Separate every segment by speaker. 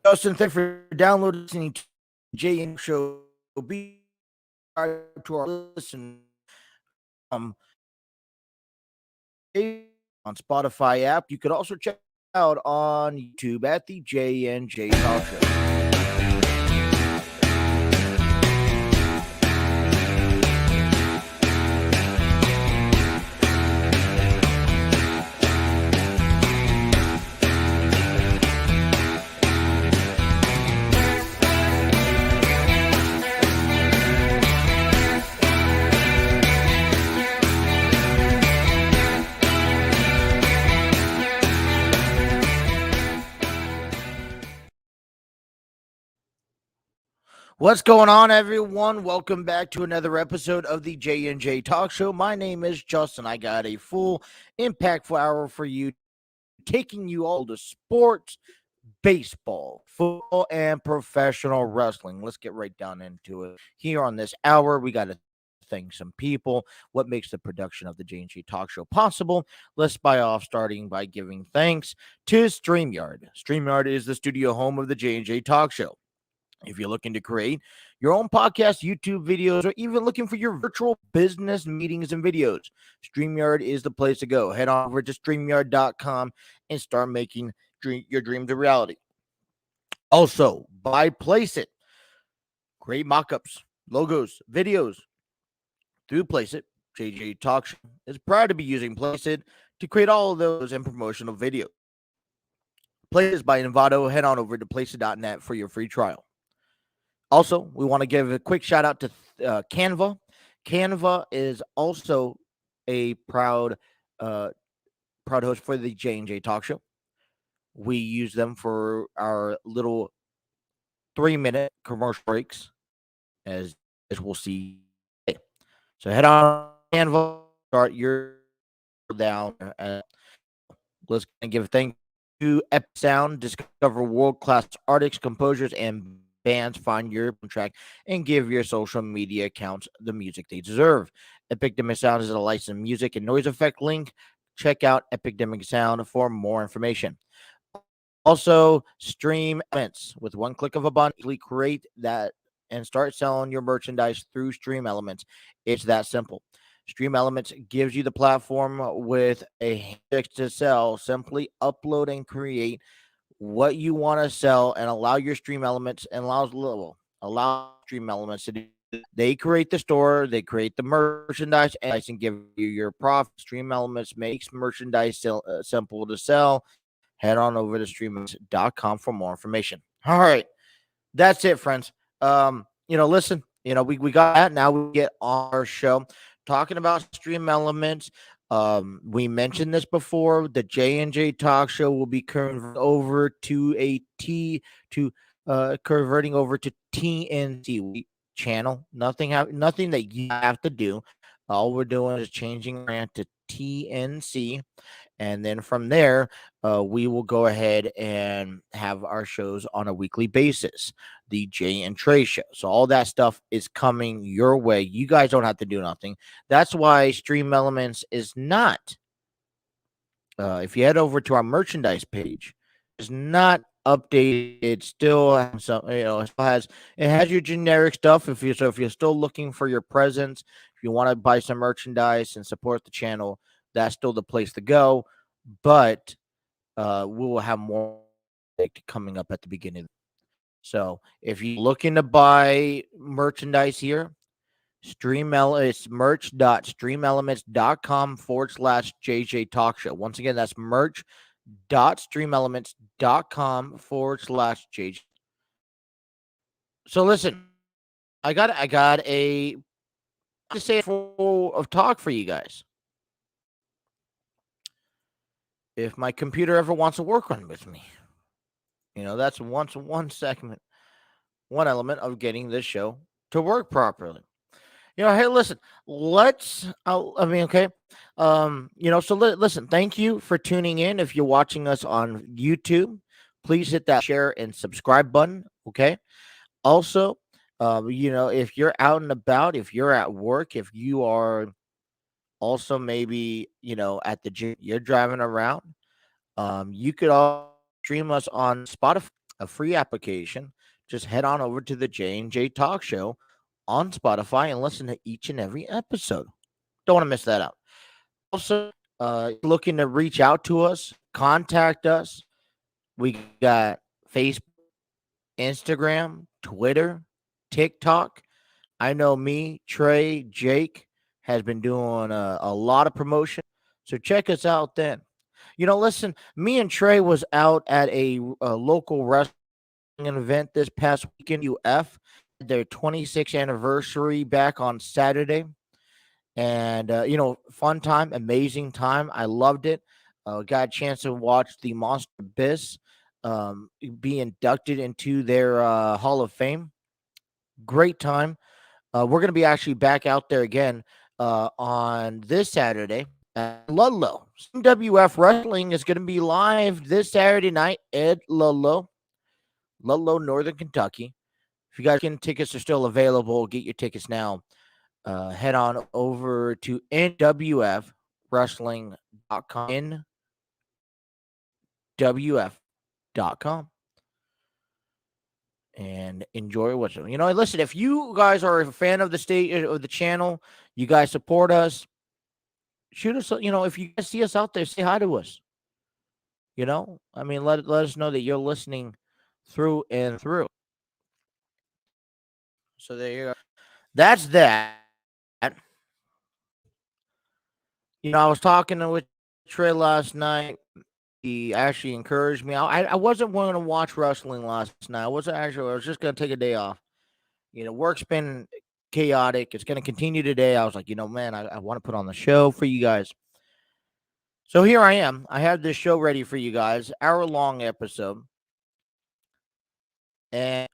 Speaker 1: Justin, thank you for downloading listening to JN Show. Be subscribed to our listen um on Spotify app. You could also check out on YouTube at the JNJ Talk Show. What's going on, everyone? Welcome back to another episode of the J&J Talk Show. My name is Justin. I got a full, impactful hour for you, taking you all to sports, baseball, football, and professional wrestling. Let's get right down into it. Here on this hour, we got to thank some people. What makes the production of the J&J Talk Show possible? Let's buy off starting by giving thanks to StreamYard. StreamYard is the studio home of the J&J Talk Show. If you're looking to create your own podcast, YouTube videos, or even looking for your virtual business meetings and videos, StreamYard is the place to go. Head on over to StreamYard.com and start making your dreams a reality. Also, buy Place It. Great mock-ups, logos, videos through Place It. JJ Talk Show is proud to be using Place It to create all of those and promotional videos. Place It by Envato. Head on over to placeit.net for your free trial. Also, we want to give a quick shout out to Canva. Canva is also a proud host for the J&J Talk Show. We use them for our little 3-minute commercial breaks, as we'll see. So head on Canva, start your down. Let's give thanks to Epic Sound, discover world-class artists, composers, and bands, find your track, and give your social media accounts the music they deserve. Epidemic Sound is a licensed music and noise effect link. Check out Epidemic Sound for more information. Also, Stream Elements. With one click of a button, create that and start selling your merchandise through Stream Elements. It's that simple. Stream Elements gives you the platform with a to sell. Simply upload and create what you want to sell and allow your Stream Elements and allow Stream Elements to do. They create the store, they create the merchandise, and give you your profit. Stream Elements makes merchandise simple to sell. Head on over to streamelements.com for more information. All right, that's it, friends. Listen, we got that. Now we get on our show talking about Stream Elements. We mentioned this before. The J&J Talk Show will be converting over to TNC channel. Nothing that you have to do. All we're doing is changing brand to TNC, and then from there, we will go ahead and have our shows on a weekly basis. The Jay and Trey show. So all that stuff is coming your way. You guys don't have to do nothing. That's why Stream Elements is not. If you head over to our merchandise page, it's not updated. It still has some, it has your generic stuff. If you're still looking for your presents, if you want to buy some merchandise and support the channel, that's still the place to go. But we will have more coming up at the beginning. So if you're looking to buy merchandise here, it's merch.streamelements.com/JJ Talk Show. Once again, that's merch.streamelements.com/JJ. So listen, I got a to say full of talk for you guys. If my computer ever wants to work on with me, that's one segment, one element of getting this show to work properly. Hey, listen, okay. Listen, thank you for tuning in. If you're watching us on YouTube, please hit that share and subscribe button. Okay. Also, if you're out and about, if you're at work, if you are also maybe, at the gym, you're driving around, you could all stream us on Spotify. a free application. Just head on over to the J&J Talk Show on Spotify and listen to each and every episode. Don't want to miss that out. Also, looking to reach out to us, contact us. We got Facebook, Instagram, Twitter, TikTok. I know me, Trey, Jake has been doing a lot of promotion. So check us out then. Listen, me and Trey was out at a local wrestling event this past weekend. UF their 26th anniversary back on Saturday, and fun time, amazing time. I loved it. Got a chance to watch the Monster Abyss be inducted into their Hall of Fame. Great time. We're going to be actually back out there again on this Saturday at Ludlow. WF Wrestling is going to be live this Saturday night at Ludlow, Northern Kentucky. If you guys can, tickets are still available. Get your tickets now. Head on over to nwfwrestling.com. nwf.com. And enjoy what's listen, if you guys are a fan of the state of the channel, you guys support us, shoot us, if you guys see us out there, say hi to us. I mean, let us know that you're listening through and through. So there you go. That's that. I was talking with Trey last night. He actually encouraged me. I wasn't going to watch wrestling last night. I was just going to take a day off. Work's been chaotic. It's going to continue today. I was like, man, I want to put on the show for you guys. So here I am. I have this show ready for you guys, hour-long episode. And,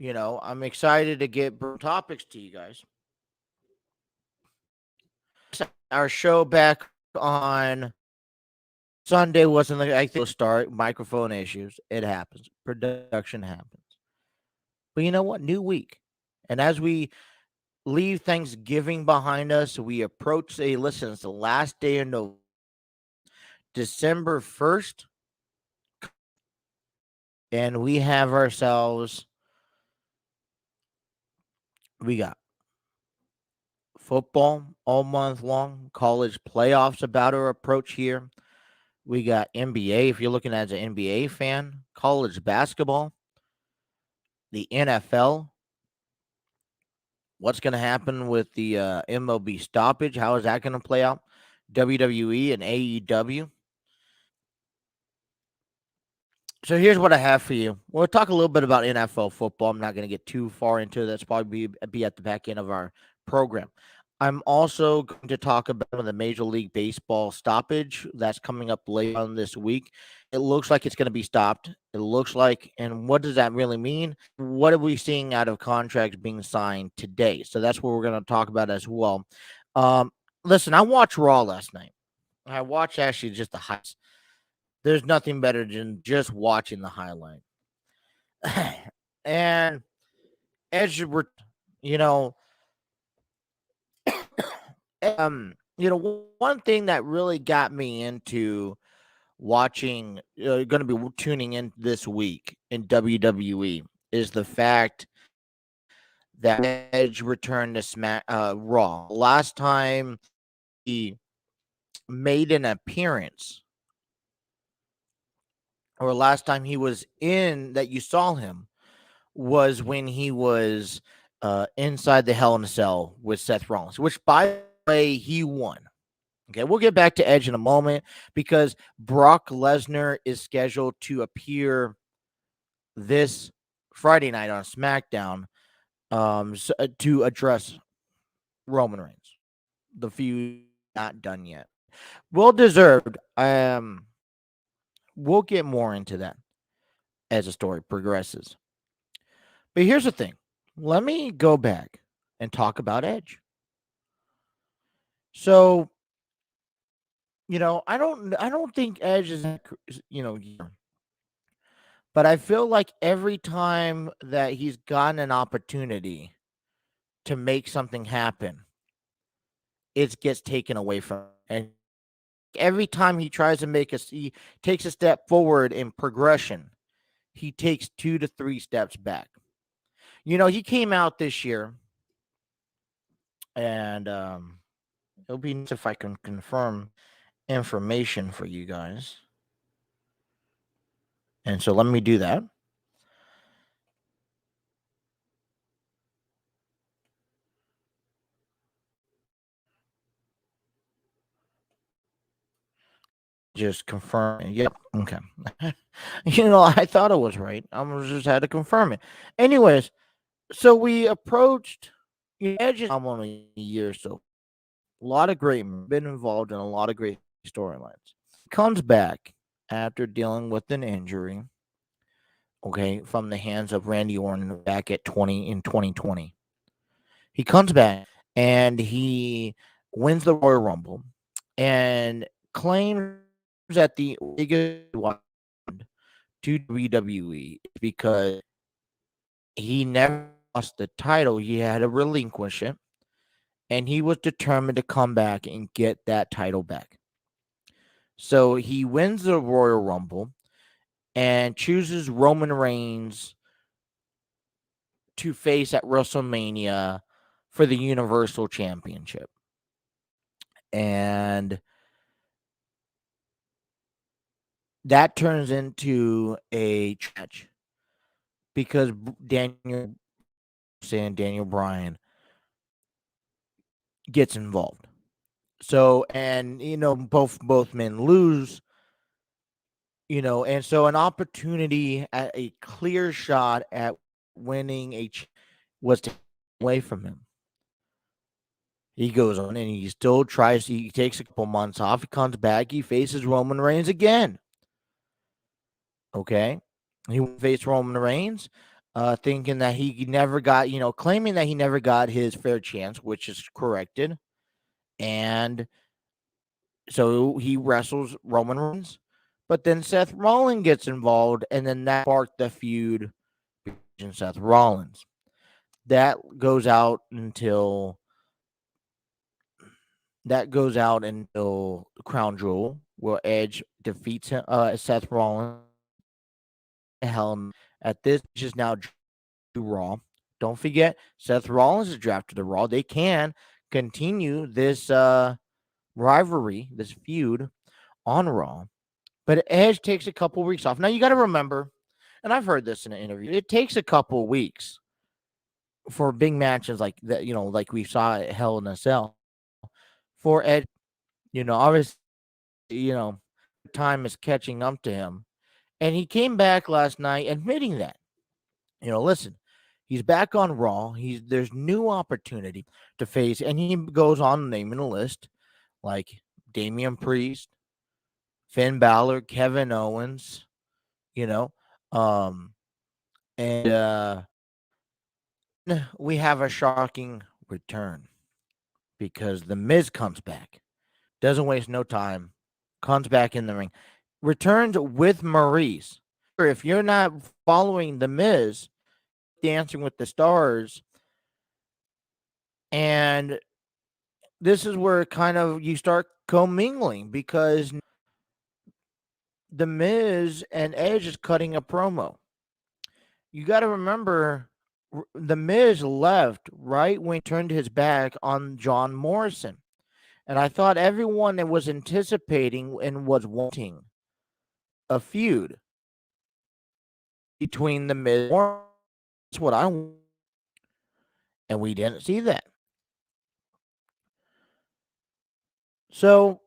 Speaker 1: I'm excited to get topics to you guys. Our show back on Sunday wasn't like I think start. Microphone issues. It happens. Production happens. But you know what? New week. And as we leave Thanksgiving behind us, we approach it's the last day of November. December 1st. And we have ourselves, we got football all month long, college playoffs about to approach here. We got NBA, if you're looking as an NBA fan, college basketball, the NFL. What's going to happen with the Mlb Stoppage? How is that going to play out? WWE and AEW. So here's what I have for you. We'll talk a little bit about NFL football. I'm not going to get too far into it. That's probably be at the back end of our program. I'm also going to talk about the Major League Baseball stoppage that's coming up later on this week. It looks like it's going to be stopped. It looks like, and what does that really mean? What are we seeing out of contracts being signed today? So that's what we're going to talk about as well. Listen, I watched Raw last night. I watched actually just the highlights. There's nothing better than just watching the highlight. And as you one thing that really got me into watching, going to be tuning in this week in WWE is the fact that Edge returned to Raw. Last time he made an appearance, or last time he was in that you saw him, was when he was inside the Hell in a Cell with Seth Rollins, which, by the way, he won. Okay, we'll get back to Edge in a moment because Brock Lesnar is scheduled to appear this Friday night on SmackDown to address Roman Reigns. The feud not done yet. Well deserved. We'll get more into that as the story progresses. But here's the thing. Let me go back and talk about Edge. So, I don't think Edge is, but I feel like every time that he's gotten an opportunity to make something happen, it gets taken away from him. And every time he tries to he takes a step forward in progression, he takes 2 to 3 steps back. He came out this year, and it'll be nice if I can confirm information for you guys. And so let me do that. Just confirm. Yep. Okay. I thought it was right. I just had to confirm it. Anyways, so we approached Edge only a year, so a lot of great been involved in a lot of great storylines. Comes back after dealing with an injury, okay, from the hands of Randy Orton back at 2020. He comes back and he wins the Royal Rumble and claims that the biggest to WWE because he never lost the title. He had to relinquish it, and he was determined to come back and get that title back. So he wins the Royal Rumble and chooses Roman Reigns to face at WrestleMania for the Universal Championship. And that turns into a match because Daniel Bryan gets involved. So, and both men lose, and so an opportunity at a clear shot at winning was taken away from him. He goes on and he still tries. He takes a couple months off. He comes back. He faces Roman Reigns again. Okay, he faced Roman Reigns, thinking that he never got, claiming that he never got his fair chance, which is corrected, and so he wrestles Roman Reigns, but then Seth Rollins gets involved, and then that sparked the feud between Seth Rollins. That goes out until Crown Jewel, where Edge defeats Seth Rollins. Hell, at this is now Raw. Don't forget, Seth Rollins is drafted to Raw. They can continue this rivalry, this feud on Raw. But Edge takes a couple weeks off. Now you got to remember, and I've heard this in an interview, it takes a couple weeks for big matches like that, like we saw at Hell in a Cell for Edge. Obviously, time is catching up to him. And he came back last night admitting that. Listen, he's back on Raw. There's new opportunity to face, and he goes on naming a list like Damian Priest, Finn Balor, Kevin Owens, and we have a shocking return because The Miz comes back, doesn't waste no time, comes back in the ring, returns with Maurice. If you're not following The Miz, Dancing with the Stars, and this is where kind of you start commingling because The Miz and Edge is cutting a promo. You got to remember, The Miz left right when he turned his back on John Morrison. And I thought everyone that was anticipating and was wanting a feud between The Miz and Morrison. That's what I want. And we didn't see that. So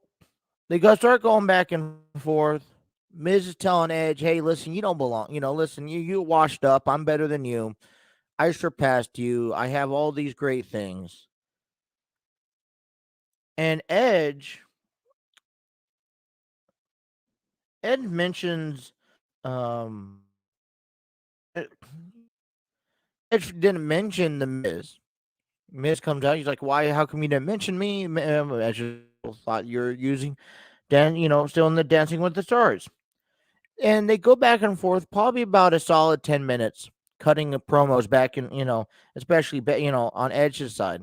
Speaker 1: they start going back and forth. Miz is telling Edge, hey, listen, you don't belong. Listen, you washed up. I'm better than you. I surpassed you. I have all these great things. And Edge mentions Edge didn't mention The Miz. Miz comes out. He's like, why? How come you didn't mention me? I just thought you're using, still in the Dancing with the Stars. And they go back and forth, probably about a solid 10 minutes, cutting the promos back in, especially, on Edge's side.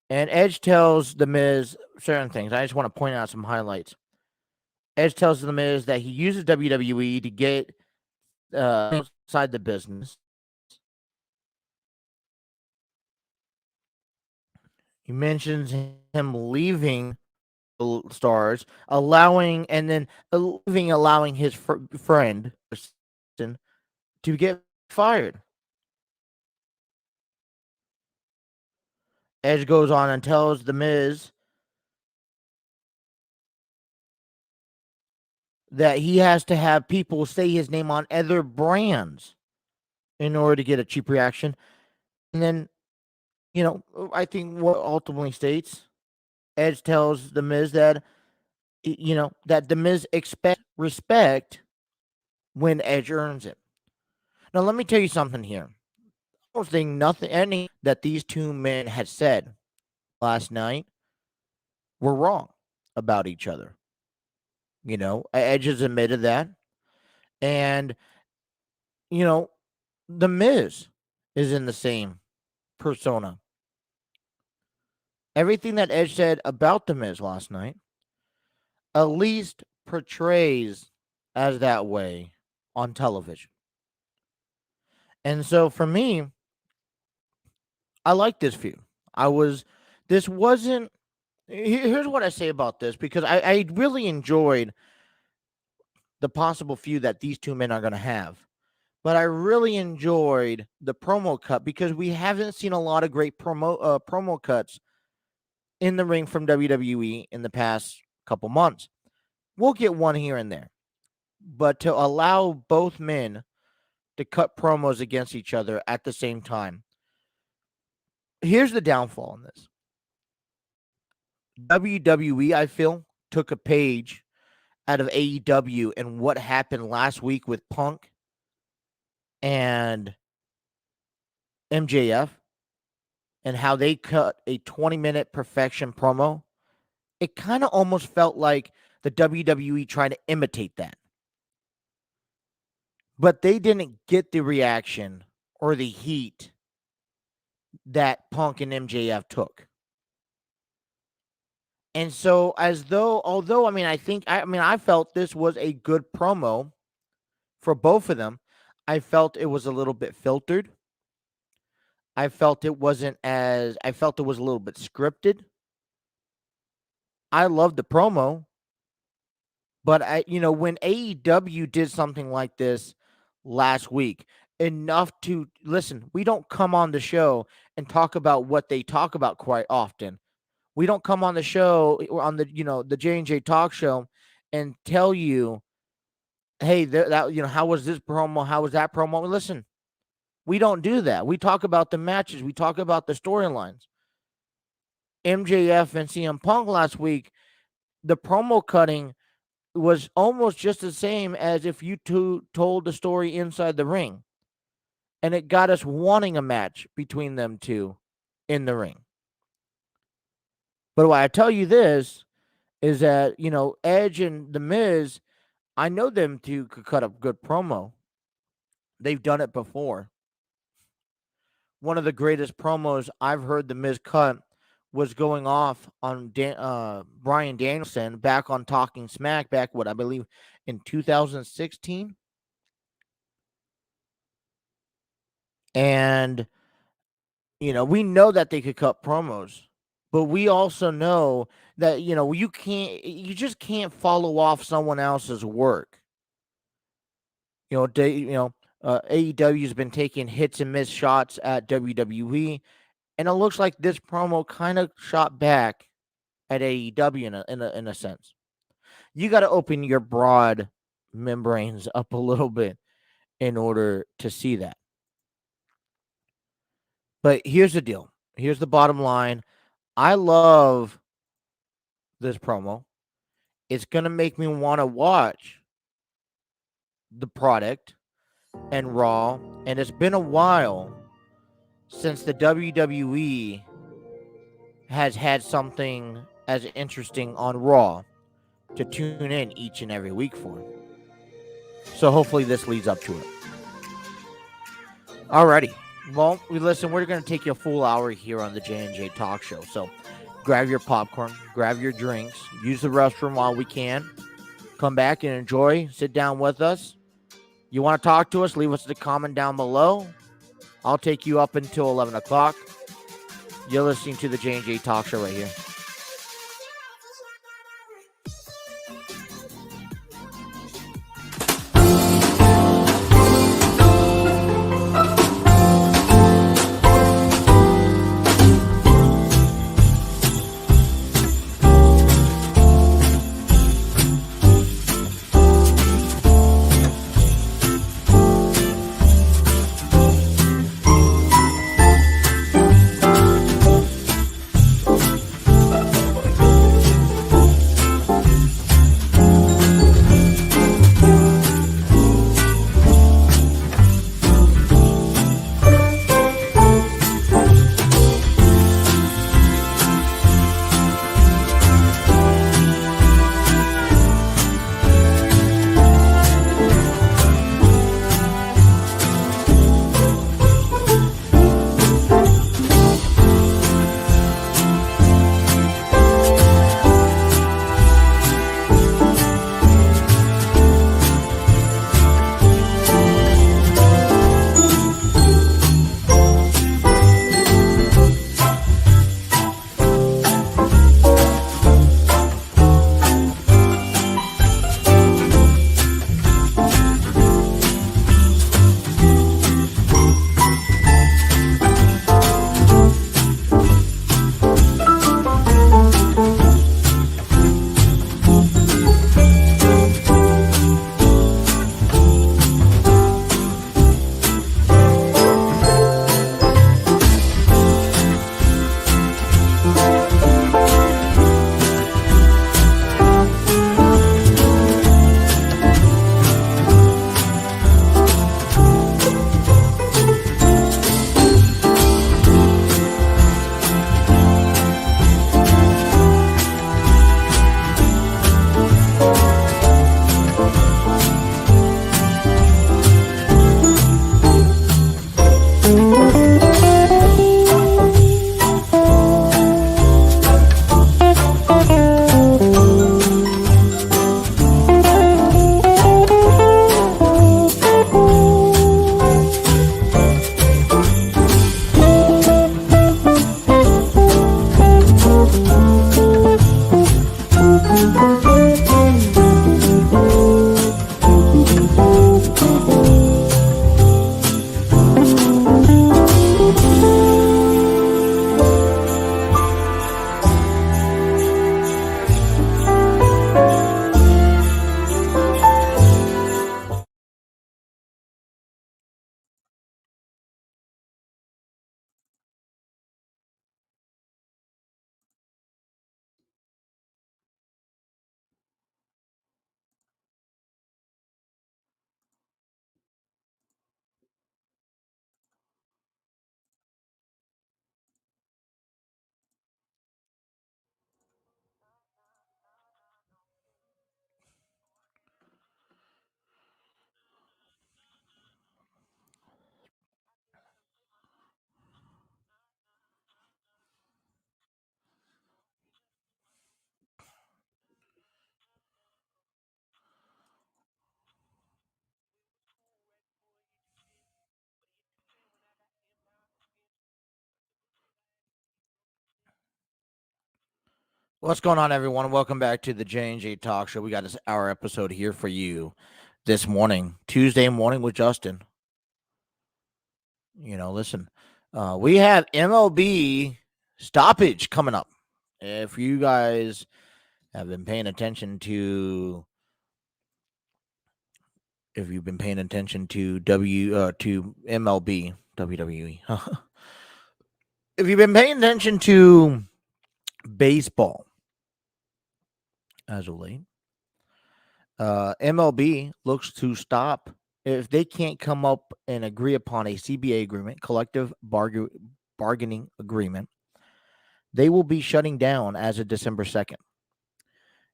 Speaker 1: And Edge tells The Miz certain things. I just want to point out some highlights. Edge tells The Miz that he uses WWE to get outside the business. He mentions him leaving the Stars, allowing his friend to get fired. Edge goes on and tells The Miz that he has to have people say his name on other brands in order to get a cheap reaction. And then, I think what ultimately states, Edge tells The Miz that, that The Miz expects respect when Edge earns it. Now, let me tell you something here. I don't think any that these two men had said last night were wrong about each other. Edge has admitted that. And, The Miz is in the same persona. Everything that Edge said about The Miz last night at least portrays as that way on television. And so for me, I like this feud. This wasn't, here's what I say about this, because I really enjoyed the possible feud that these two men are going to have. But I really enjoyed the promo cut because we haven't seen a lot of great promo cuts in the ring from WWE in the past couple months. We'll get one here and there. But to allow both men to cut promos against each other at the same time, here's the downfall in this. WWE, I feel, took a page out of AEW and what happened last week with Punk and MJF and how they cut a 20-minute perfection promo. It kind of almost felt like the WWE tried to imitate that. But they didn't get the reaction or the heat that Punk and MJF took. And so I felt this was a good promo for both of them. I felt it was a little bit filtered. I felt it was a little bit scripted. I loved the promo. But when AEW did something like this last week, enough to listen, we don't come on the show and talk about what they talk about quite often. We don't come on the show on the J&J talk show and tell you, hey, how was this promo? How was that promo? Listen, we don't do that. We talk about the matches. We talk about the storylines. MJF and CM Punk last week, the promo cutting was almost just the same as if you two told the story inside the ring. And it got us wanting a match between them two in the ring. But why I tell you this is that, Edge and The Miz, I know them two could cut a good promo. They've done it before. One of the greatest promos I've heard The Miz cut was going off on Bryan Danielson back on Talking Smack I believe in 2016. And, we know that they could cut promos, but we also know that, you just can't follow off someone else's work. AEW has been taking hits and miss shots at WWE, and it looks like this promo kind of shot back at AEW in a sense. You got to open your broad membranes up a little bit in order to see that. But here's the deal. Here's the bottom line. I love this promo. It's going to make me want to watch the product and Raw. And it's been a while since the WWE has had something as interesting on Raw to tune in each and every week for. So hopefully this leads up to it. Alrighty. Well, we're going to take you a full hour here on the J&J Talk Show. So grab your popcorn, grab your drinks, use the restroom while we can. Come back and enjoy, sit down with us, You want to talk to us? Leave us a comment down below. I'll take you up until 11 o'clock. You're listening to the J&J Talk Show right here. What's going on, everyone? Welcome back to the J&J Talk Show. We got this hour episode here for you this morning, Tuesday morning with Justin. Listen, we have MLB Stoppage coming up. If you guys have been paying attention to, if you've been paying attention to to MLB, WWE, if you've been paying attention to baseball as of late, MLB looks to stop if they can't come up and agree upon a CBA agreement, collective bargaining agreement. They will be shutting down as of December 2nd.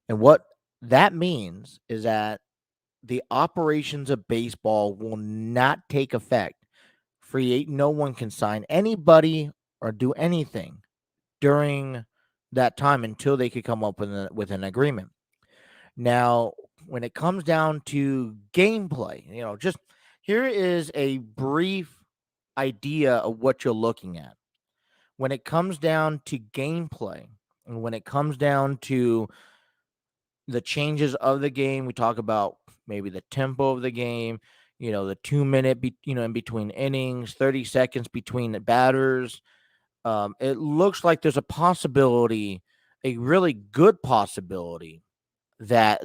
Speaker 1: And what that means is that the operations of baseball will not take effect. No one can sign anybody or do anything during that time until they could come up with an agreement. Now, when it comes down to gameplay, just here is a brief idea of what you're looking at. When it comes down to gameplay, and when it comes down to the changes of the game, we talk about maybe the tempo of the game, the 2 minute, in between innings, 30 seconds between the batters. It looks like there's a possibility, a really good possibility, that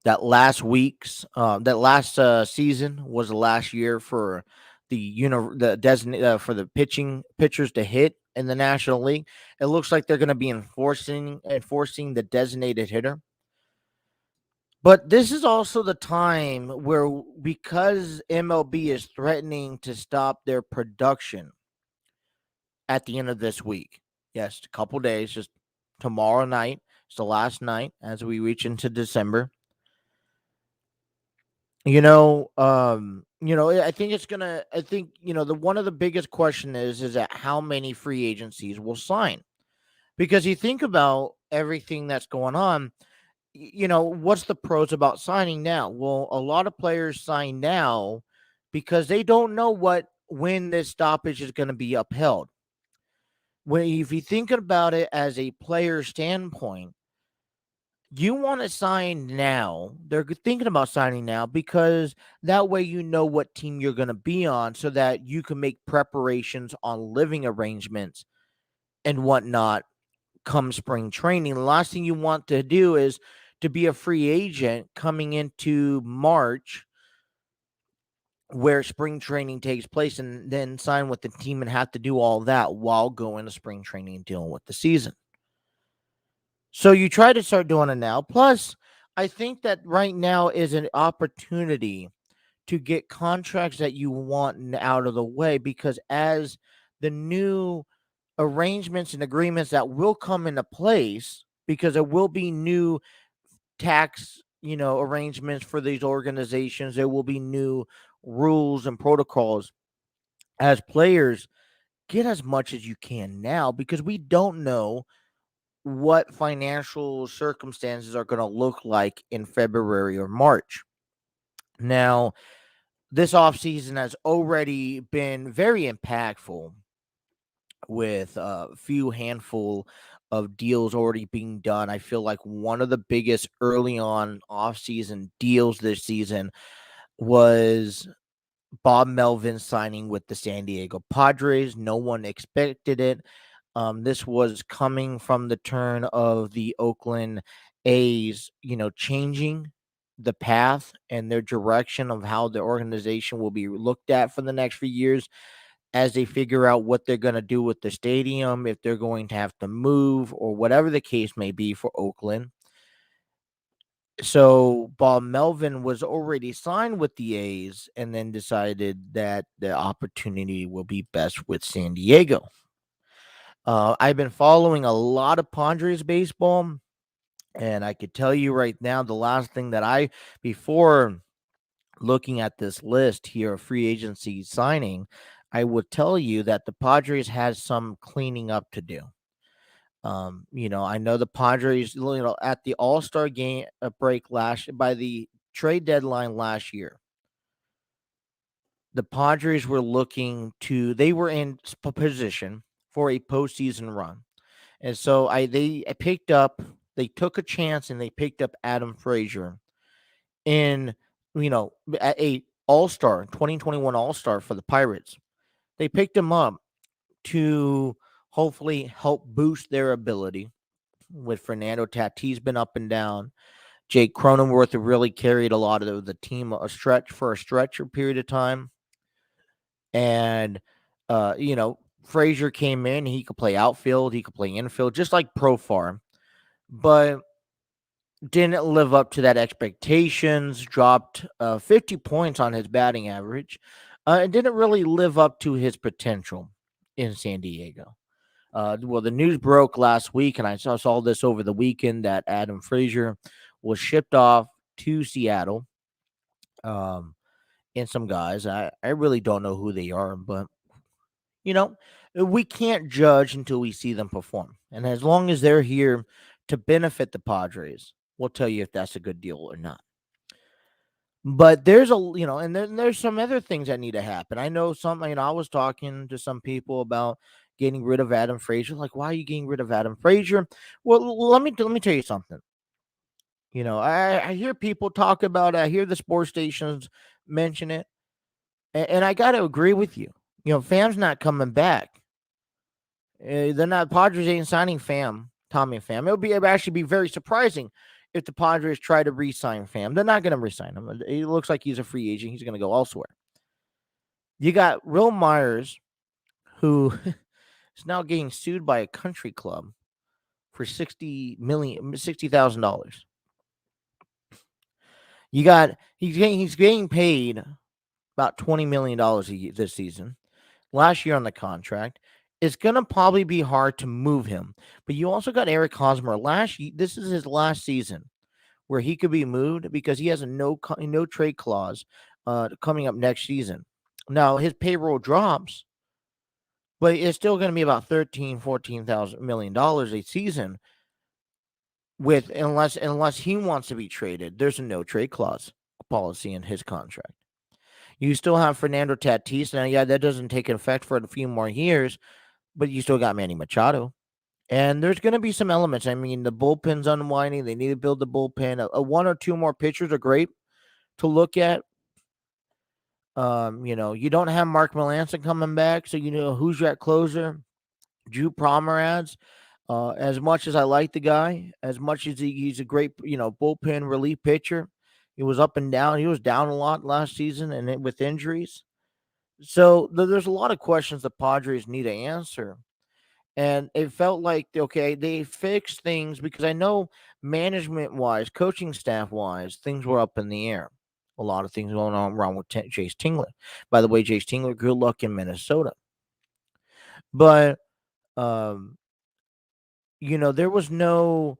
Speaker 1: that last season was the last year for for the pitchers to hit in the National League. It looks like they're going to be enforcing the designated hitter. But this is also the time where, because MLB is threatening to stop their production at the end of this week. Yes, a couple days, just tomorrow night. It's the last night as we reach into December. I think the one of the biggest question is that how many free agencies will sign? Because you think about everything that's going on, what's the pros about signing now? Well, a lot of players sign now because they don't know when this stoppage is going to be upheld. If you think about it as a player standpoint, you want to sign now. They're thinking about signing now because that way you know what team you're going to be on, so that you can make preparations on living arrangements and whatnot come spring training. The last thing you want to do is to be a free agent coming into March, where spring training takes place, and then sign with the team and have to do all that while going to spring training and dealing with the season. So you try to start doing it now. Plus, I think that right now is an opportunity to get contracts that you want out of the way, because as the new arrangements and agreements that will come into place, because there will be new tax, arrangements for these organizations, there will be new rules and protocols. As players, get as much as you can now, because we don't know what financial circumstances are going to look like in February or March. Now, this offseason has already been very impactful, with a few handful of deals already being done. I feel like one of the biggest early on offseason deals this season was Bob Melvin signing with the San Diego Padres. No one expected it. This was coming from the turn of the Oakland A's, changing the path and their direction of how the organization will be looked at for the next few years, as they figure out what they're going to do with the stadium, if they're going to have to move or whatever the case may be for Oakland. So Bob Melvin was already signed with the A's, and then decided that the opportunity will be best with San Diego. I've been following a lot of Padres baseball, and I could tell you right now, the last thing that before looking at this list here of free agency signing, I would tell you that the Padres has some cleaning up to do. I know the Padres, at the All-Star game break by the trade deadline last year, the Padres were they were in position for a postseason run. And so they took a chance and they picked up Adam Frazier in, a All-Star, 2021 All-Star for the Pirates. They picked him up to hopefully help boost their ability. With Fernando Tatis been up and down, Jake Cronenworth really carried a lot of the team for a stretch period of time. And, Frazier came in. He could play outfield. He could play infield, just like Profar. But didn't live up to that expectations, dropped 50 points on his batting average, and didn't really live up to his potential in San Diego. Well, the news broke last week, and I saw this over the weekend, that Adam Frazier was shipped off to Seattle. And some guys, I really don't know who they are, but, we can't judge until we see them perform. And as long as they're here to benefit the Padres, we'll tell you if that's a good deal or not. But there's and then there's some other things that need to happen. I know I was talking to some people about getting rid of Adam Frazier. Like, why are you getting rid of Adam Frazier? Well, let me tell you something. I hear people talk about it. I hear the sports stations mention it, and I got to agree with you. Fam's not coming back. They're not. Padres ain't signing Tommy Pham. It would actually be very surprising if the Padres try to re-sign Pham. They're not going to re-sign him. It looks like he's a free agent. He's going to go elsewhere. You got Will Myers, who is now getting sued by a country club for $60,000. He's getting paid about $20 million this season. Last year on the contract. It's going to probably be hard to move him. But you also got Eric Hosmer. This is his last season where he could be moved because he has a no trade clause coming up next season. Now, his payroll drops, but it's still going to be about $14 million a season unless he wants to be traded. There's a no trade clause policy in his contract. You still have Fernando Tatis. Now, yeah, that doesn't take effect for a few more years, but you still got Manny Machado. And there's going to be some elements. I mean, the bullpen's unwinding. They need to build the bullpen. A one or two more pitchers are great to look at. You don't have Mark Melancon coming back, so who's your closer? Drew Pomeranz. As much as I like the guy, as much as he's a great, bullpen relief pitcher, he was up and down. He was down a lot last season and with injuries. So there's a lot of questions the Padres need to answer. And it felt like, okay, they fixed things because I know management-wise, coaching staff-wise, things were up in the air. A lot of things going on wrong with Jace Tingler. By the way, Jace Tingler, good luck in Minnesota. But, there was no,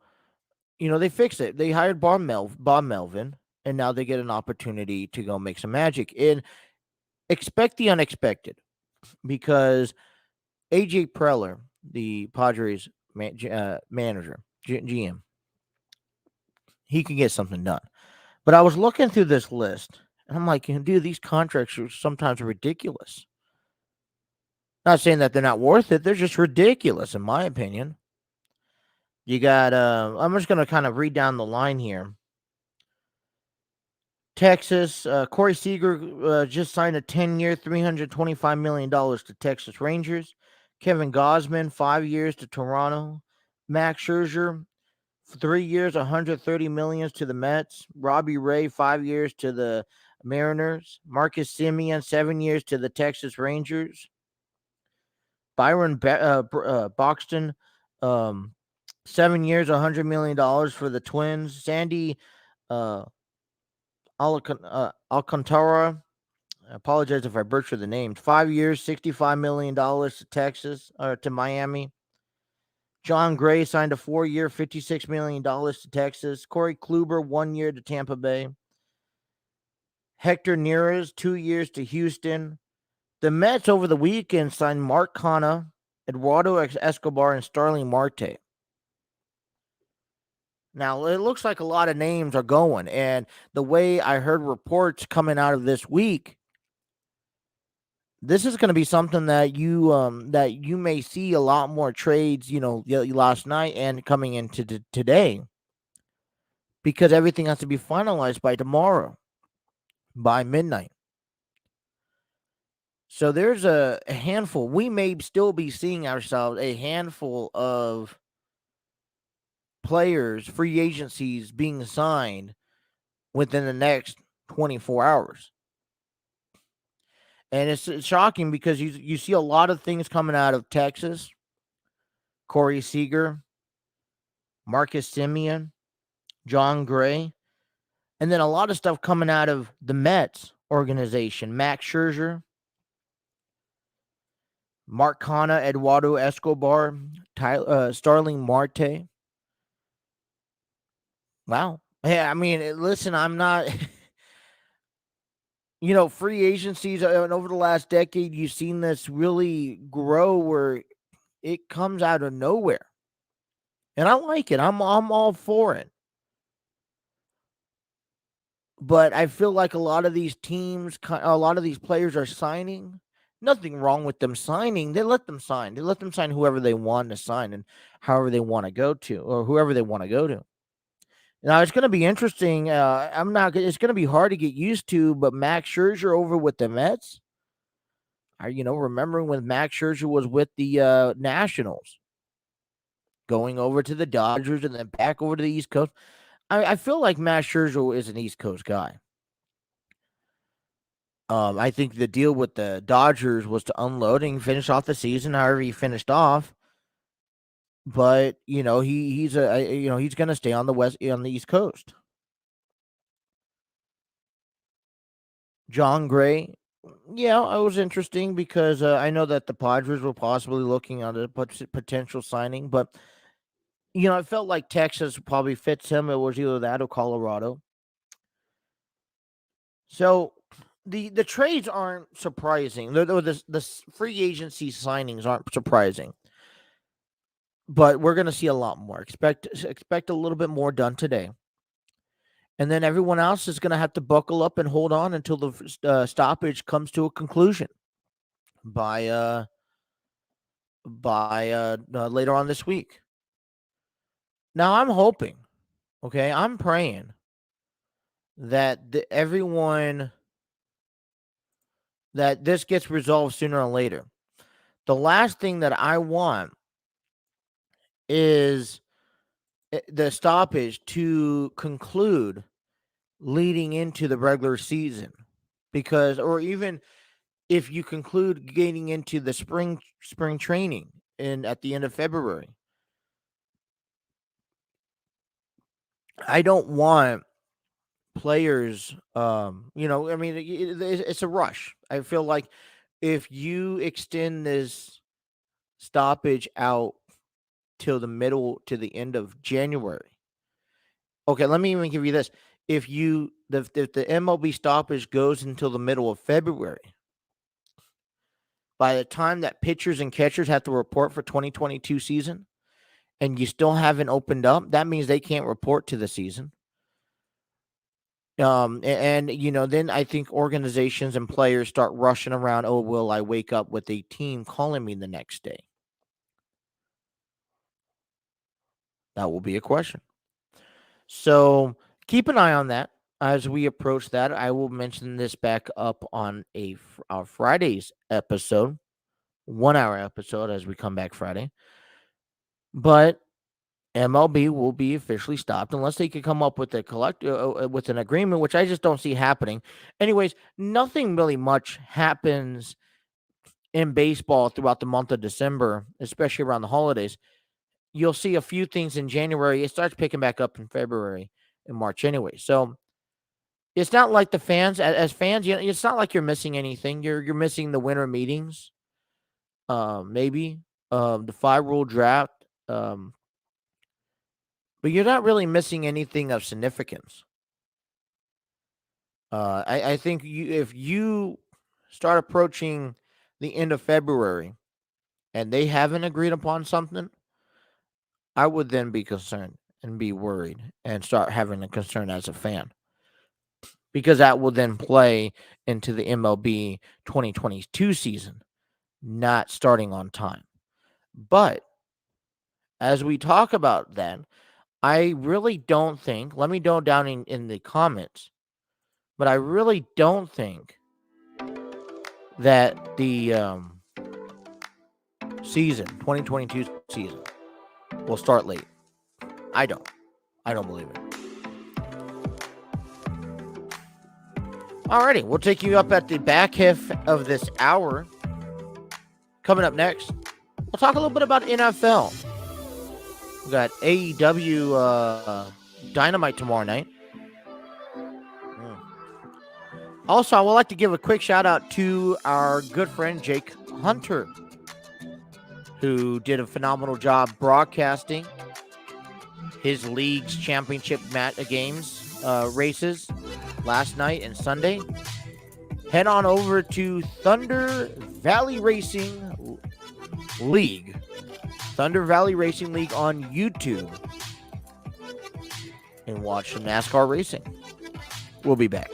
Speaker 1: they fixed it. They hired Bob Melvin, and now they get an opportunity to go make some magic. And expect the unexpected because AJ Preller, the Padres manager, GM, he can get something done. But I was looking through this list, and I'm like, dude, these contracts are sometimes ridiculous. Not saying that they're not worth it. They're just ridiculous, in my opinion. You got, I'm just going to kind of read down the line here. Texas, Corey Seager just signed a 10-year, $325 million to Texas Rangers. Kevin Gausman, 5 years to Toronto. Max Scherzer, 3 years, $130 million to the Mets. Robbie Ray, 5 years to the Mariners. Marcus Semien, 7 years to the Texas Rangers. Byron Buxton, 7 years, $100 million for the Twins. Sandy Alcantara, I apologize if I butcher the name. 5 years, $65 million to Texas or to Miami. John Gray signed a 4-year, $56 million to Texas. Corey Kluber, 1 year to Tampa Bay. Hector Neris, 2 years to Houston. The Mets over the weekend signed Mark Canha, Eduardo Escobar, and Starling Marte. Now, it looks like a lot of names are going, and the way I heard reports coming out of this week, this is going to be something that you may see a lot more trades, last night and coming into today, because everything has to be finalized by tomorrow, by midnight. So there's a handful. We may still be seeing ourselves a handful of players, free agencies being signed within the next 24 hours. And it's shocking because you see a lot of things coming out of Texas. Corey Seager, Marcus Semien, John Gray, and then a lot of stuff coming out of the Mets organization. Max Scherzer, Mark Canha, Eduardo Escobar, Starling Marte. Wow. Hey, I mean, listen, I'm not... free agencies, and over the last decade, you've seen this really grow where it comes out of nowhere. And I like it. I'm all for it. But I feel like a lot of these teams, a lot of these players are signing. Nothing wrong with them signing. They let them sign. They let them sign whoever they want to sign and however they want to go to, or whoever they want to go to. Now it's going to be interesting. I'm not. It's going to be hard to get used to. But Max Scherzer over with the Mets. Remembering when Max Scherzer was with the Nationals, going over to the Dodgers and then back over to the East Coast. I feel like Max Scherzer is an East Coast guy. I think the deal with the Dodgers was to unload and finish off the season however he finished off. But he's going to stay on the East Coast. John Gray, yeah, it was interesting because I know that the Padres were possibly looking at a potential signing, but it felt like Texas probably fits him. It was either that or Colorado. So the trades aren't surprising. The free agency signings aren't surprising, but we're going to see a lot more. Expect a little bit more done today, and then everyone else is going to have to buckle up and hold on until the stoppage comes to a conclusion by later on this week. Now I'm hoping, okay, I'm praying that everyone that this gets resolved sooner or later. The last thing that I want is the stoppage to conclude leading into the regular season, because, or even if you conclude getting into the spring training at the end of February, I don't want players, it's a rush. I feel like if you extend this stoppage out till the end of January. Okay, let me even give you this. If the MLB stoppage goes until the middle of February, by the time that pitchers and catchers have to report for 2022 season, and you still haven't opened up, that means they can't report to the season. Then I think organizations and players start rushing around. Oh, will I wake up with a team calling me the next day? That will be a question. So keep an eye on that as we approach that. I will mention this back up on our Friday's episode, 1 hour episode as we come back Friday. But MLB will be officially stopped unless they can come up with with an agreement, which I just don't see happening. Anyways, nothing really much happens in baseball throughout the month of December, especially around the holidays. You'll see a few things in January. It starts picking back up in February and March anyway. So it's not like the fans, as fans, it's not like you're missing anything. You're missing the winter meetings, maybe the 5-rule draft, but you're not really missing anything of significance. I think if you start approaching the end of February and they haven't agreed upon something, I would then be concerned and be worried and start having a concern as a fan, because that will then play into the MLB 2022 season, not starting on time. But as we talk about that, I really don't think, let me know down in the comments, but I really don't think that the 2022 season will start late. I don't believe it. Alrighty, we'll take you up at the back half of this hour. Coming up next, we'll talk a little bit about NFL. We got AEW Dynamite tomorrow night. Also, I would like to give a quick shout out to our good friend Jake Hunter, who did a phenomenal job broadcasting his league's championship games, races last night and Sunday. Head on over to Thunder Valley Racing League on YouTube. YouTube and watch some NASCAR racing. We'll be back.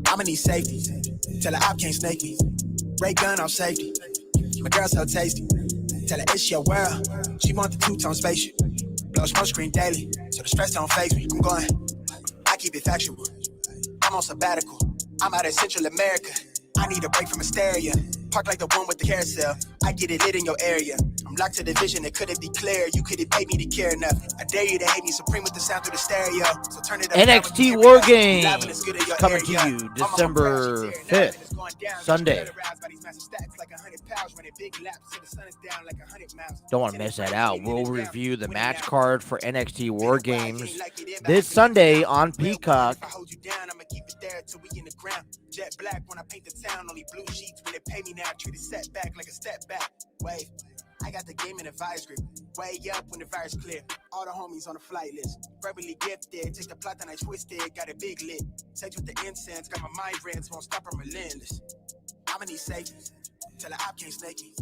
Speaker 2: I'ma need safety. Tell her I can't snake me. Ray gun off safety. My girl so tasty. Tell her it's your world. She want the two-tone spaceship. Blow smoke screen daily, so the stress don't faze me. I'm going. I keep it factual. I'm on sabbatical. I'm out in Central America. I need a break from hysteria. Park like the one with the carousel. I get it lit in your area. I'm locked to the vision that couldn't be clear. You couldn't pay me to care enough. I dare you to hate me supreme with the sound through the stereo. So turn it up.
Speaker 1: NXT War Games coming to you December 5th, Sunday. Don't want to miss that out. We'll review the match card for NXT War Games this Sunday on Peacock.
Speaker 2: Jet black when I paint the town, only blue sheets when they pay me now. Treat it setback like a step back. Wave. I got the game in a vice grip. Way up when the fire's clear. All the homies on the flight list. Verbally gifted. Take the plot and I twist it. Got a big lit. Sex with the incense. Got my mind rents. Won't stop, I'm relentless. I'ma need safety. Tell her I can't snake me.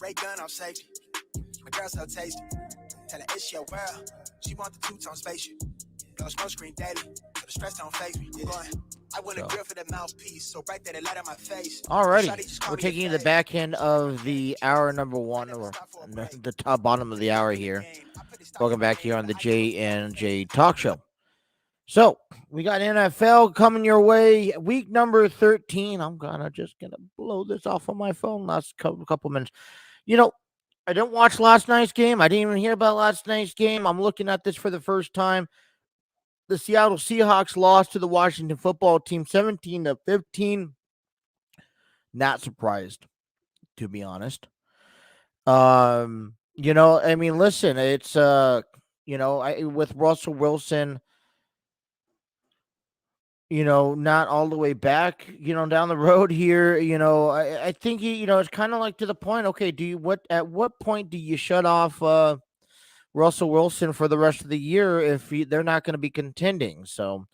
Speaker 2: Ray gun off safety. My girl so tasty. Tell her it's your world. She want the two-tone spaceship. Blow smoke screen daily. So the stress don't faze me. I'm going. I want a grill for the mouthpiece, so bright that it light on my face.
Speaker 1: Alrighty, we're taking you to the back end of the hour number one, or the top bottom of the hour here. Welcome back here on the J&J Talk Show. So we got NFL coming your way, week number 13. I'm just gonna blow this off on my phone last couple minutes. You know, I didn't watch last night's game. I didn't even hear about last night's game. I'm looking at this for the first time. The Seattle Seahawks lost to the Washington football team 17-15. Not surprised, to be honest. I mean, listen, it's with Russell Wilson, not all the way back, down the road here. I think it's kind of like to the point. Okay, at what point do you shut off Russell Wilson for the rest of the year if they're not going to be contending? So,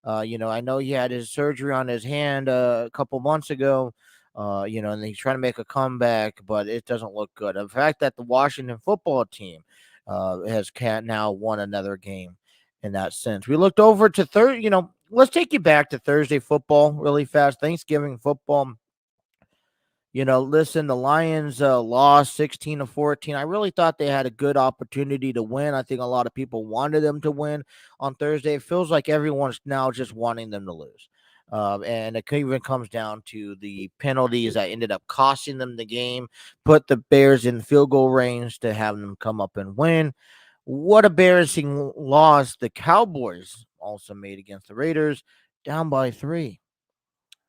Speaker 1: I know he had his surgery on his hand a couple months ago. And he's trying to make a comeback, but it doesn't look good. The fact that the Washington football team has now won another game in that sense. We looked over to let's take you back to Thursday football really fast. Thanksgiving football. Listen, the Lions lost 16-14. I really thought they had a good opportunity to win. I think a lot of people wanted them to win on Thursday. It feels like everyone's now just wanting them to lose. And it even comes down to the penalties that ended up costing them the game, put the Bears in field goal range to have them come up and win. What embarrassing loss the Cowboys also made against the Raiders, down by 3.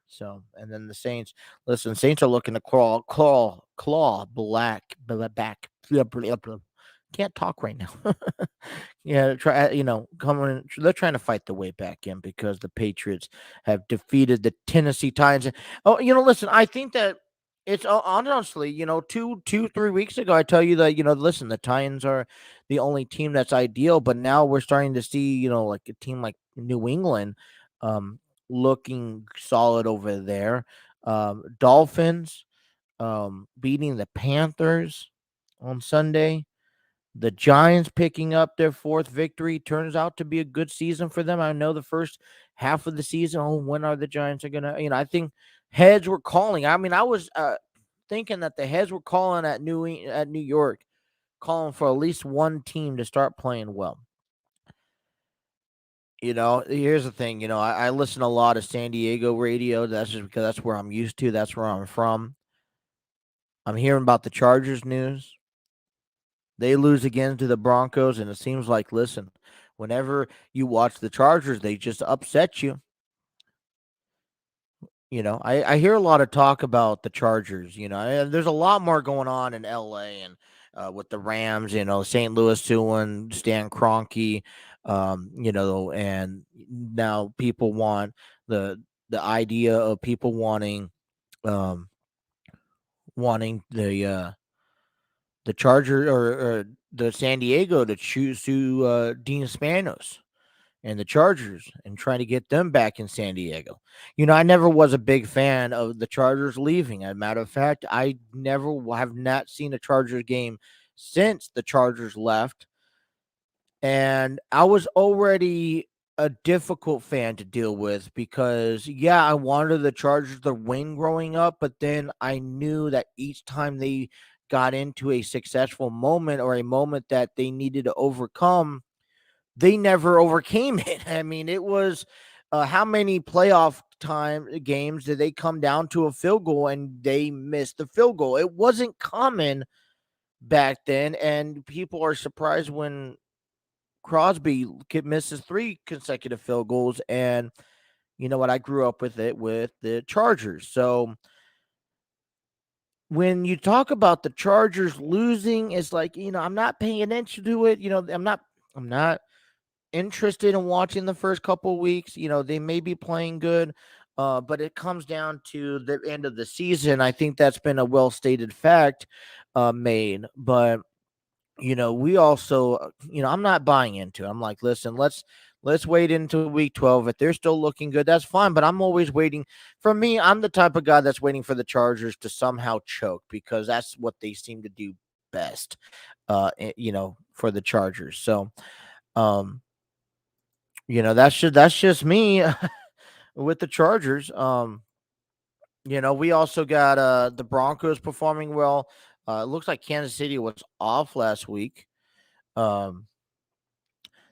Speaker 1: So, and then the Saints. Listen, Saints are looking to claw back. Can't talk right now. Yeah, coming. They're trying to fight the way back in because the Patriots have defeated the Tennessee Titans. Oh, listen, I think that it's honestly, 3 weeks ago, I tell you that listen, the Titans are the only team that's ideal, but now we're starting to see, like a team like New England, looking solid over there. Dolphins, beating the Panthers on Sunday. The Giants picking up their 4th victory turns out to be a good season for them. I know the first half of the season, when are the Giants are gonna? I think heads were calling. I mean, I was thinking that the heads were calling at New York, calling for at least one team to start playing well. Here's the thing. I listen a lot of San Diego radio. That's just because that's where I'm used to. That's where I'm from. I'm hearing about the Chargers news. They lose again to the Broncos, and it seems like, listen, whenever you watch the Chargers, they just upset you. I hear a lot of talk about the Chargers. There's a lot more going on in LA and with the Rams, St. Louis doing Stan Kroenke, and now people want the idea of people um, wanting the Charger or the San Diego to choose to Dean Spanos and the Chargers and trying to get them back in San Diego. I never was a big fan of the Chargers leaving. As a matter of fact, I have not seen a Chargers game since the Chargers left. And I was already a difficult fan to deal with because, yeah, I wanted the Chargers to win growing up, but then I knew that each time they got into a successful moment or a moment that they needed to overcome, they never overcame it. I mean, it was how many playoff time games did they come down to a field goal and they missed the field goal? It wasn't common back then, and people are surprised when Crosby misses 3 consecutive field goals. And you know what? I grew up with it with the Chargers. So when you talk about the Chargers losing, it's like, I'm not paying attention to it. I'm not interested in watching the first couple of weeks. They may be playing good, but it comes down to the end of the season. I think that's been a well stated fact made. But we also, I'm not buying into it. I'm like, listen, let's wait into week 12. If they're still looking good, that's fine. But I'm always waiting. For me, I'm the type of guy that's waiting for the Chargers to somehow choke because that's what they seem to do best. For the Chargers. So, um, that's just me with the Chargers. We also got the Broncos performing well. It looks like Kansas City was off last week. Um,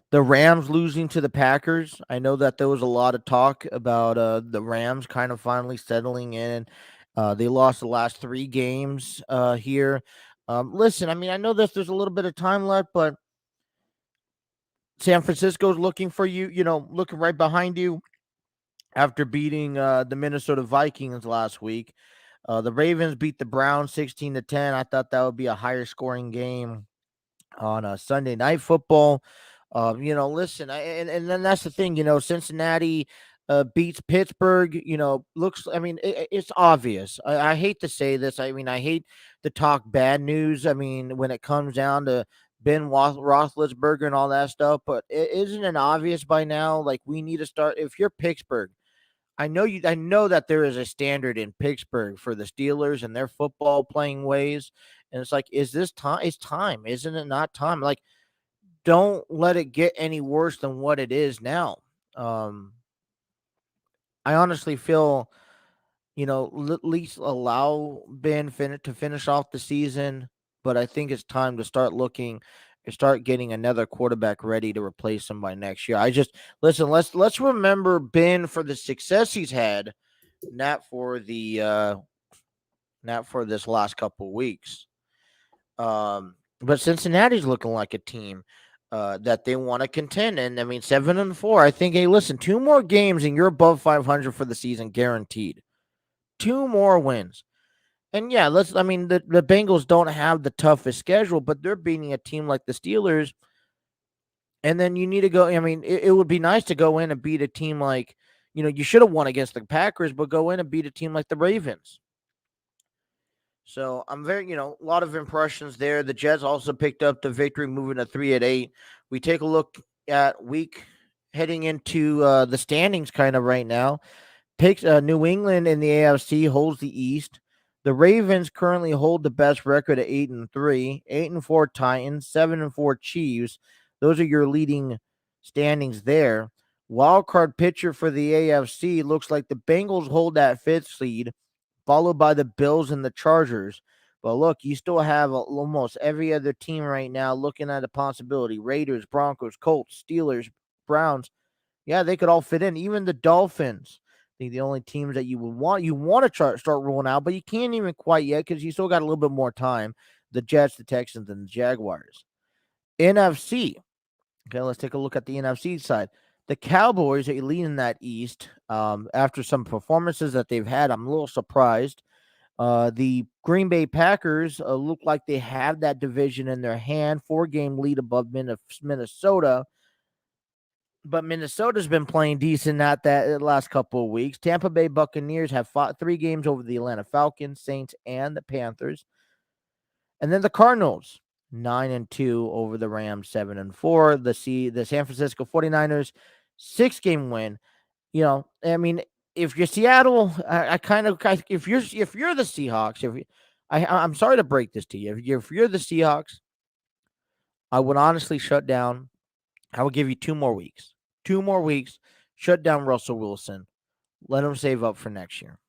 Speaker 1: the Rams losing to the Packers. I know that there was a lot of talk about the Rams kind of finally settling in. They lost the last 3 games here. Listen, I mean, I know that there's a little bit of time left, but San Francisco's looking for you, looking right behind you after beating the Minnesota Vikings last week. The Ravens beat the Browns 16-10. I thought that would be a higher scoring game on a Sunday Night Football. Listen, and then that's the thing, Cincinnati beats Pittsburgh. Looks. I mean, it's obvious. I hate to say this. I mean, I hate to talk bad news. I mean, when it comes down to Ben Roethlisberger and all that stuff, but isn't it obvious by now? Like, we need to start. If you're Pittsburgh, I know you. I know that there is a standard in Pittsburgh for the Steelers and their football playing ways, and it's like, is this time? It's time, isn't it? Not time. Like, don't let it get any worse than what it is now. Um, I honestly feel, at least allow to finish off the season, but I think it's time to start looking, start getting another quarterback ready to replace him by next year. I just listen. Let's remember Ben for the success he's had, not for the not for this last couple weeks. But Cincinnati's looking like a team that they want to contend. And I mean, 7-4. I think. Hey, listen, two more games and you're above 500 for the season, guaranteed. Two more wins. And yeah, I mean, the Bengals don't have the toughest schedule, but they're beating a team like the Steelers. And then you need to go. I mean, it would be nice to go in and beat a team like, you should have won against the Packers, but go in and beat a team like the Ravens. So I'm very, a lot of impressions there. The Jets also picked up the victory, moving to 3-8. We take a look at week heading into the standings kind of right now. Picks New England in the AFC holds the East. The Ravens currently hold the best record at 8-3, 8-4 Titans, 7-4 Chiefs. Those are your leading standings there. Wild card picture for the AFC looks like the Bengals hold that fifth seed, followed by the Bills and the Chargers. But look, you still have almost every other team right now looking at a possibility. Raiders, Broncos, Colts, Steelers, Browns. Yeah, they could all fit in. Even the Dolphins. I think the only teams that you want to start rolling out, but you can't even quite yet because you still got a little bit more time. The Jets, the Texans, and the Jaguars. NFC. Okay, let's take a look at the NFC side. The Cowboys are leading that East. After some performances that they've had, I'm a little surprised. The Green Bay Packers look like they have that division in their hand. 4-game lead above Minnesota. But Minnesota's been playing decent at that last couple of weeks. Tampa Bay Buccaneers have fought 3 games over the Atlanta Falcons, Saints, and the Panthers. And then the Cardinals, 9-2 over the Rams, 7-4. The San Francisco 49ers, 6-game win. I mean, if you're Seattle, if you're the Seahawks, I'm sorry to break this to you. If you're the Seahawks, I would honestly shut down. I would give you 2 more weeks. 2 more weeks. Shut down Russell Wilson. Let him save up for next year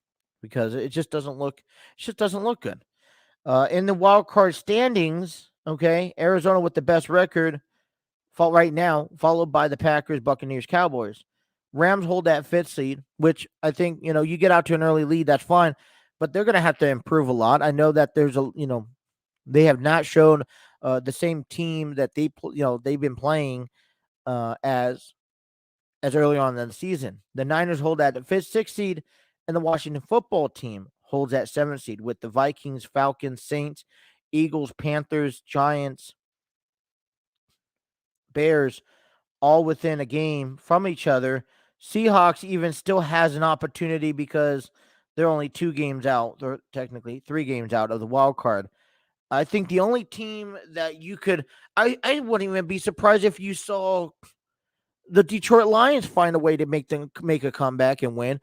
Speaker 1: because it just doesn't look. It just doesn't look good. In the wild card standings, okay, Arizona with the best record, right now, followed by the Packers, Buccaneers, Cowboys. Rams hold that fifth seed, which I think, you get out to an early lead, that's fine, but they're going to have to improve a lot. I know that they have not shown the same team that they've been playing as early on in the season. The Niners hold that fifth, sixth seed, and the Washington football team holds that seventh seed with the Vikings, Falcons, Saints, Eagles, Panthers, Giants, Bears all within a game from each other. Seahawks even still has an opportunity because they're only 2 games out. They're technically 3 games out of the wild card. I think the only team that you could, I wouldn't even be surprised if you saw the Detroit Lions find a way to make a comeback and win.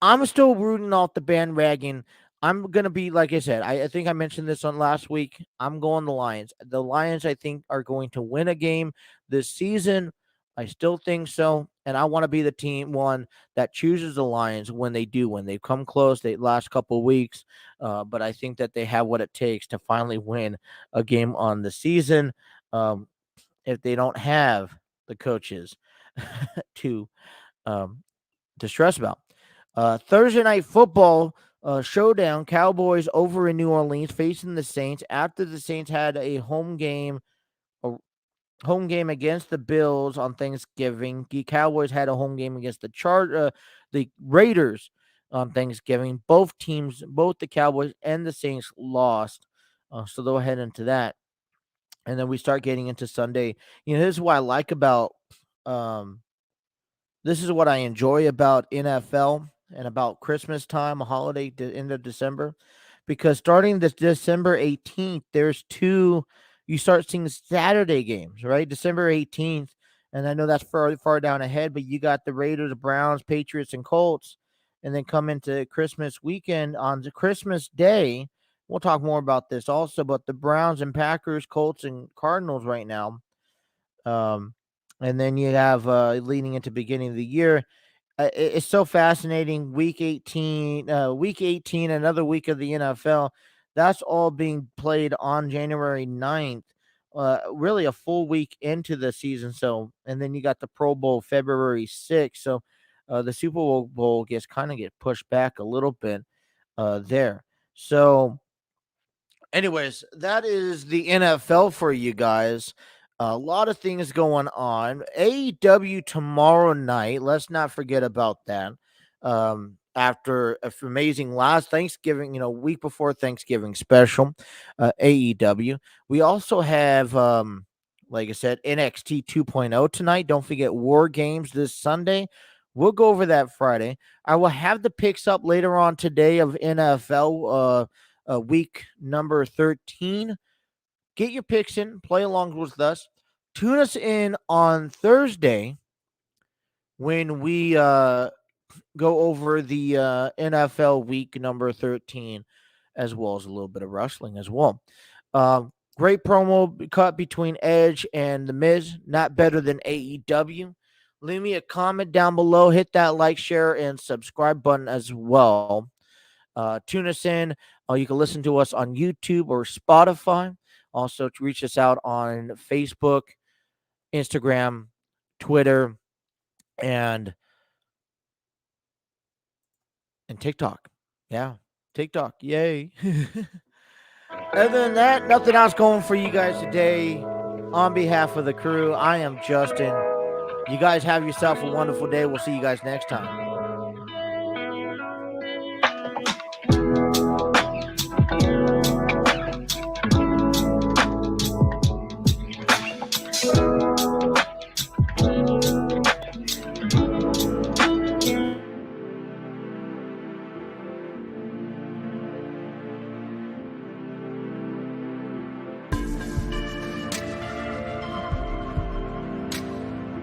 Speaker 1: I'm still rooting off the bandwagon. I'm gonna be like I said. I think I mentioned this on last week. I'm going the Lions. The Lions, I think, are going to win a game this season. I still think so, and I want to be the team one that chooses the Lions when they do. When they've come close, the last couple of weeks, but I think that they have what it takes to finally win a game on the season. Um, if they don't have the coaches to um, to stress about. Thursday night football showdown: Cowboys over in New Orleans facing the Saints after the Saints had a home game against the Bills on Thanksgiving. The Cowboys had a home game against the Raiders on Thanksgiving. Both teams, both the Cowboys and the Saints, lost, so they'll head into that. And then we start getting into Sunday. This is what I like about um, this is what I enjoy about NFL and about Christmas time, a holiday, end of December, because starting this December 18th, there's two. You start seeing Saturday games, right? December 18th, and I know that's far down ahead, but you got the Raiders, Browns, Patriots, and Colts, and then come into Christmas weekend on the Christmas Day. We'll talk more about this also, but the Browns and Packers, Colts, and Cardinals right now. Um, and then you have leading into beginning of the year. It's so fascinating. Week 18, another week of the NFL. That's all being played on January 9th. Really a full week into the season. So, and then you got the Pro Bowl February 6th. So, the Super Bowl gets kind of get pushed back a little bit there. So, anyways, that is the NFL for you guys. A lot of things going on. AEW tomorrow night. Let's not forget about that. After an amazing last Thanksgiving, week before Thanksgiving special, AEW. We also have, like I said, NXT 2.0 tonight. Don't forget War Games this Sunday. We'll go over that Friday. I will have the picks up later on today of NFL. Week number 13. Get your picks in, play along with us. Tune us in on Thursday when we go over the NFL week number 13, as well as a little bit of wrestling as well. Great promo cut between Edge and The Miz, not better than AEW. Leave me a comment down below, hit that like, share, and subscribe button as well. Tune us in. You can listen to us on YouTube or Spotify. Also, to reach us out on Facebook, Instagram, Twitter, and TikTok. Yeah, TikTok. Yay. Other than that, nothing else going for you guys today. On behalf of the crew, I am Justin. You guys have yourself a wonderful day. We'll see you guys next time.